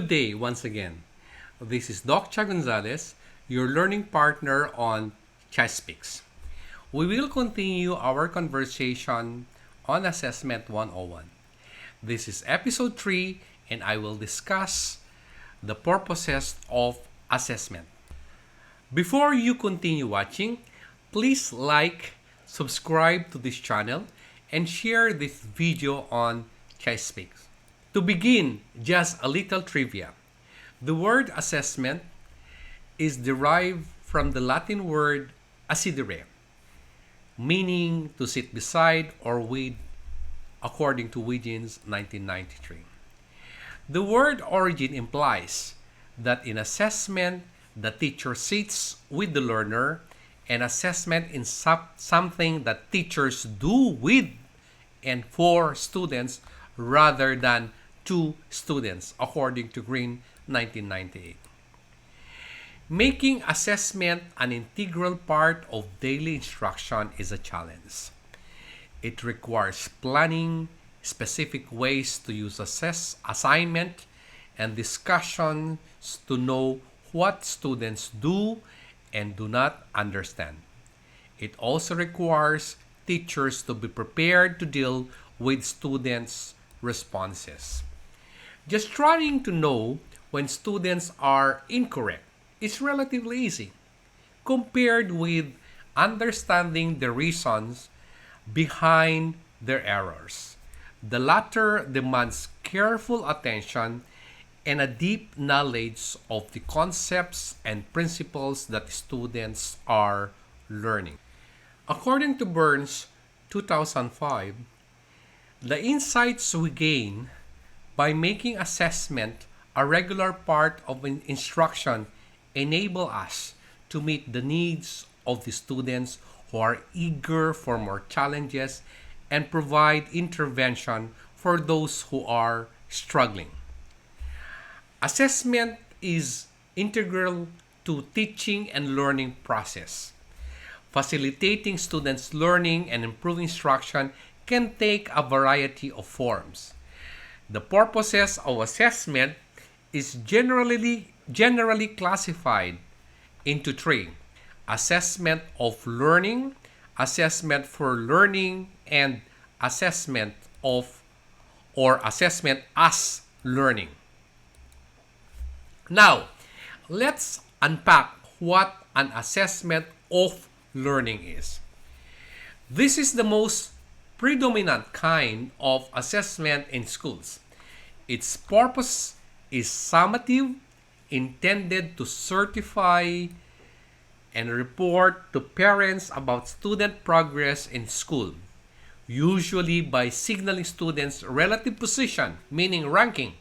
Good day once again. This is Doc Cha Gonzalez, your learning partner on Chespeaks. We will continue our conversation on Assessment 101. This is episode 3 and I will discuss the purposes of assessment. Before you continue watching, please like, subscribe to this channel, and share this video on Chespeaks. To begin, just a little trivia. The word assessment is derived from the Latin word assidere, meaning to sit beside or with, according to Wiggins' 1993. The word origin implies that in assessment, the teacher sits with the learner, and assessment is something that teachers do with and for students rather than to students, according to Green 1998. Making assessment an integral part of daily instruction is a challenge. It requires planning, specific ways to use assignment, and discussions to know what students do and do not understand. It also requires teachers to be prepared to deal with students' responses. Just trying to know when students are incorrect is relatively easy, compared with understanding the reasons behind their errors. The latter demands careful attention and a deep knowledge of the concepts and principles that students are learning. According to Burns 2005, the insights we gain by making assessment a regular part of an instruction enable us to meet the needs of the students who are eager for more challenges and provide intervention for those who are struggling. Assessment is integral to teaching and learning process. Facilitating students' learning and improving instruction can take a variety of forms. The purposes of assessment is generally classified into three: assessment of learning, assessment for learning, and assessment of or assessment as learning. Now, let's unpack what an assessment of learning is. This is the most predominant kind of assessment in schools. Its purpose is summative, intended to certify and report to parents about student progress in school, usually by signaling students' relative position, meaning ranking,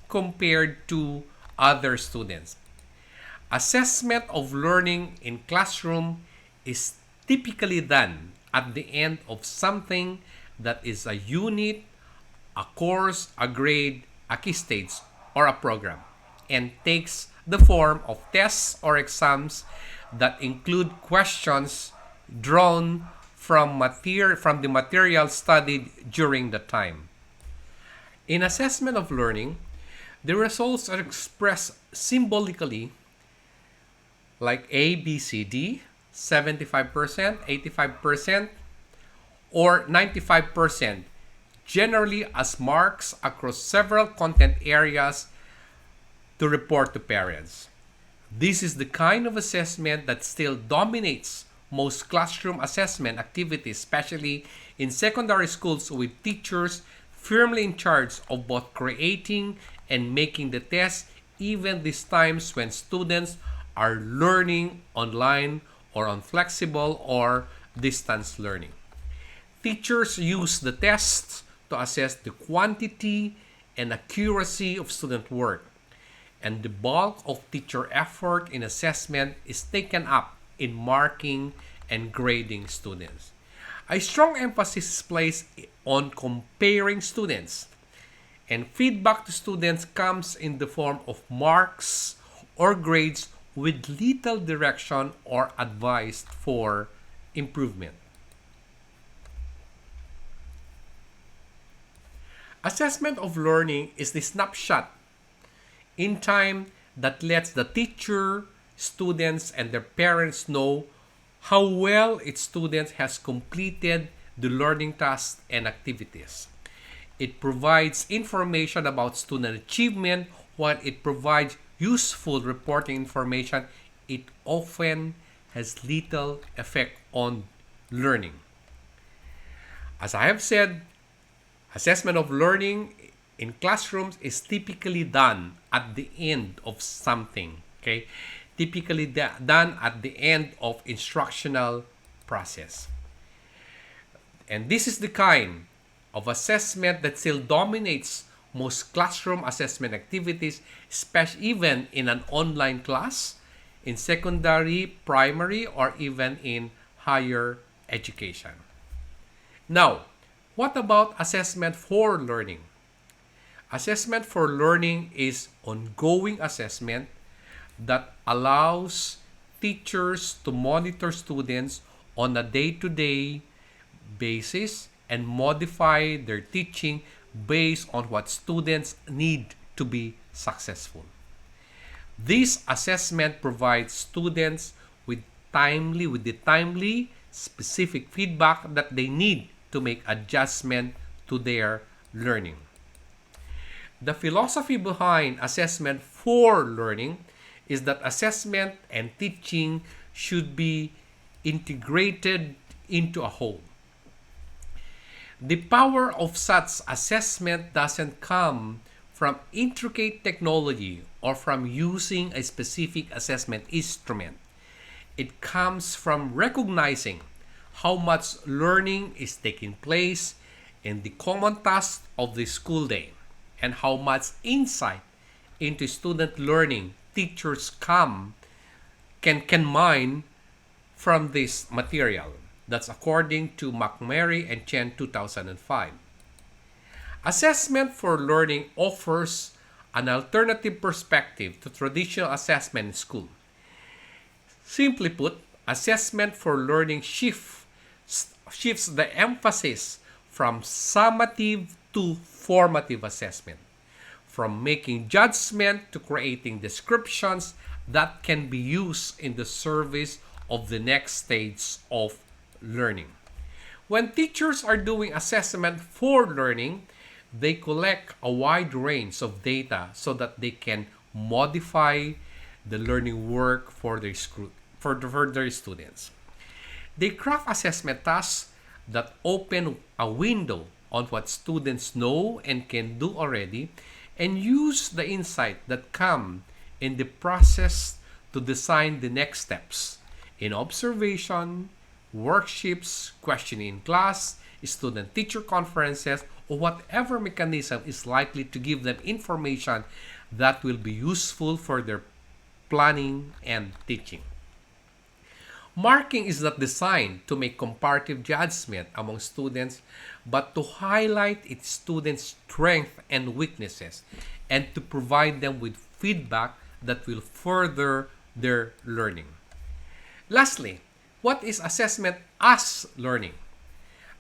compared to other students. Assessment of learning in classroom is typically done at the end of something that is a unit, a course, a grade, a key stage, or a program, and takes the form of tests or exams that include questions drawn from the material studied during the time. In assessment of learning, the results are expressed symbolically like A, B, C, D, 75%, 85%, or 95%, generally as marks across several content areas to report to parents. This is the kind of assessment that still dominates most classroom assessment activities, especially in secondary schools with teachers firmly in charge of both creating and making the test, even these times when students are learning online or on flexible or distance learning. Teachers use the tests to assess the quantity and accuracy of student work, and the bulk of teacher effort in assessment is taken up in marking and grading students. A strong emphasis is placed on comparing students, and feedback to students comes in the form of marks or grades with little direction or advice for improvement. Assessment of learning is the snapshot in time that lets the teacher, students, and their parents know how well its student has completed the learning tasks and activities. It provides information about student achievement. While it provides useful reporting information, it often has little effect on learning. As I have said, assessment of learning in classrooms is typically done at the end of something. Okay, typically done at the end of instructional process. And this is the kind of assessment that still dominates most classroom assessment activities, especially even in an online class, in secondary, primary, or even in higher education. Now, what about assessment for learning? Assessment for learning is ongoing assessment that allows teachers to monitor students on a day-to-day basis and modify their teaching based on what students need to be successful. This assessment provides students with the timely specific feedback that they need to make adjustment to their learning. The philosophy behind assessment for learning is that assessment and teaching should be integrated into a whole. The power of such assessment doesn't come from intricate technology or from using a specific assessment instrument. It comes from recognizing how much learning is taking place in the common tasks of the school day and how much insight into student learning teachers can mine from this material. That's according to McMurray and Chen 2005. Assessment for learning offers an alternative perspective to traditional assessment in school. Simply put, assessment for learning shifts the emphasis from summative to formative assessment, from making judgment to creating descriptions that can be used in the service of the next stage of learning. When teachers are doing assessment for learning, they collect a wide range of data so that they can modify the learning work for their students. They craft assessment tasks that open a window on what students know and can do already and use the insight that come in the process to design the next steps in observation, worksheets, questioning in class, student-teacher conferences, or whatever mechanism is likely to give them information that will be useful for their planning and teaching. Marking is not designed to make comparative judgment among students, but to highlight its students' strengths and weaknesses and to provide them with feedback that will further their learning. Lastly, what is assessment as learning?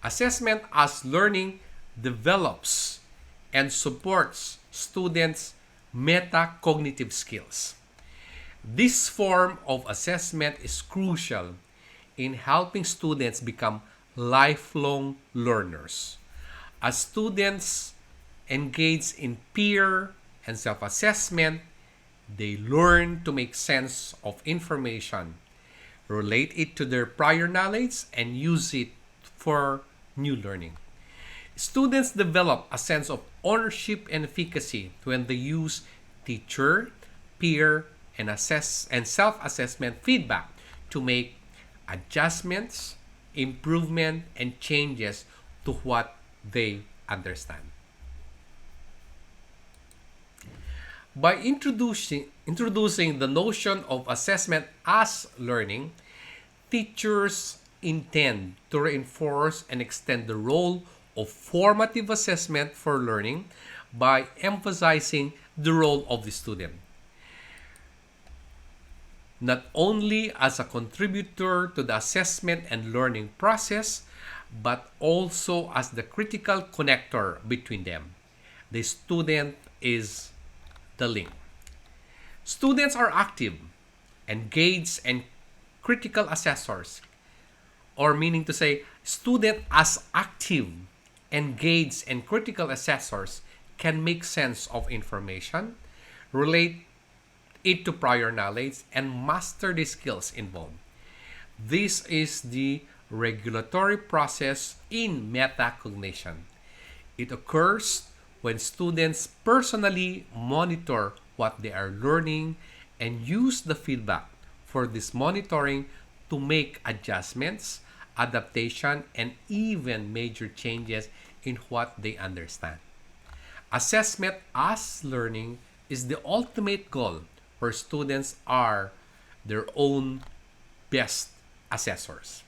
Assessment as learning develops and supports students' metacognitive skills. This form of assessment is crucial in helping students become lifelong learners. As students engage in peer and self-assessment, they learn to make sense of information, relate it to their prior knowledge, and use it for new learning. Students develop a sense of ownership and efficacy when they use teacher, peer, and self-assessment feedback to make adjustments, improvement, and changes to what they understand. By introducing the notion of assessment as learning, teachers intend to reinforce and extend the role of formative assessment for learning by emphasizing the role of the student, not only as a contributor to the assessment and learning process, but also as the critical connector between them. The student is the link. Students are active, engaged, and critical assessors, or meaning to say, student as active, engaged, and critical assessors can make sense of information, relate it to prior knowledge, and master the skills involved. This is the regulatory process in metacognition. It occurs when students personally monitor what they are learning and use the feedback for this monitoring to make adjustments, adaptation, and even major changes in what they understand. Assessment as learning is the ultimate goal where students are their own best assessors.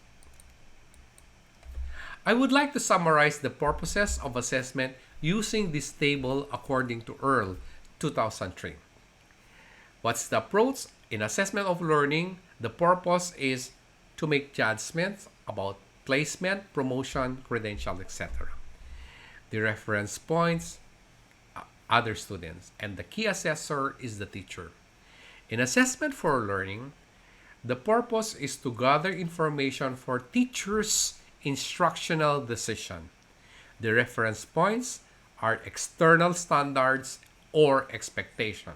I would like to summarize the purposes of assessment using this table according to Earl 2003. What's the approach? In assessment of learning, the purpose is to make judgments about placement, promotion, credential, etc. The reference points, other students, and the key assessor is the teacher. In assessment for learning, the purpose is to gather information for teachers' instructional decision. The reference points are external standards or expectation.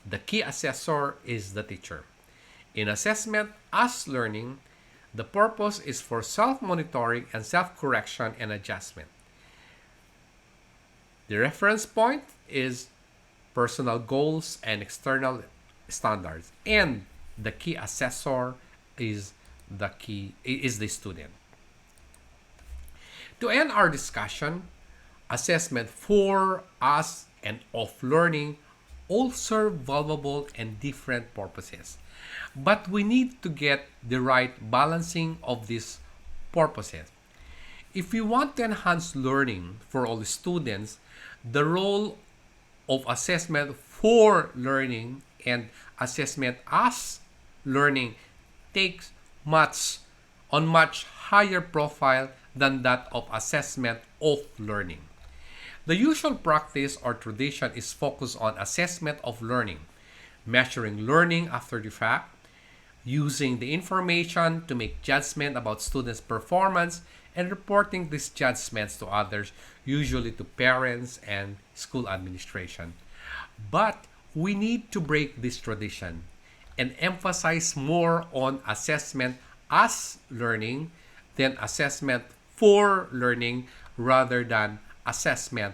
The key assessor is the teacher. In assessment as learning, the purpose is for self-monitoring and self-correction and adjustment. The reference point is personal goals and external standards, and the key assessor is the student. To end our discussion, assessment for, as, and of learning all serve valuable and different purposes. But we need to get the right balancing of these purposes. If we want to enhance learning for all students, the role of assessment for learning and assessment as learning takes much higher profile than that of assessment of learning. The usual practice or tradition is focused on assessment of learning, measuring learning after the fact, using the information to make judgment about students' performance, and reporting these judgments to others, usually to parents and school administration. But we need to break this tradition and emphasize more on assessment as learning than assessment for learning rather than assessment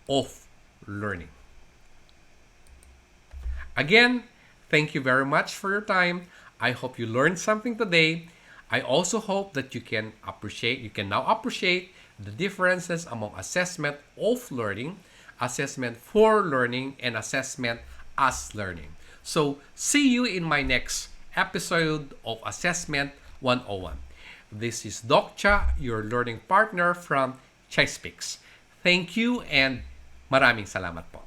of learning. Again, thank you very much for your time. I hope you learned something today. I also hope that you can now appreciate the differences among assessment of learning, assessment for learning, and assessment as learning. So, see you in my next episode of Assessment 101. This is Doc Cha, your learning partner from Chai Speaks. Thank you and maraming salamat po.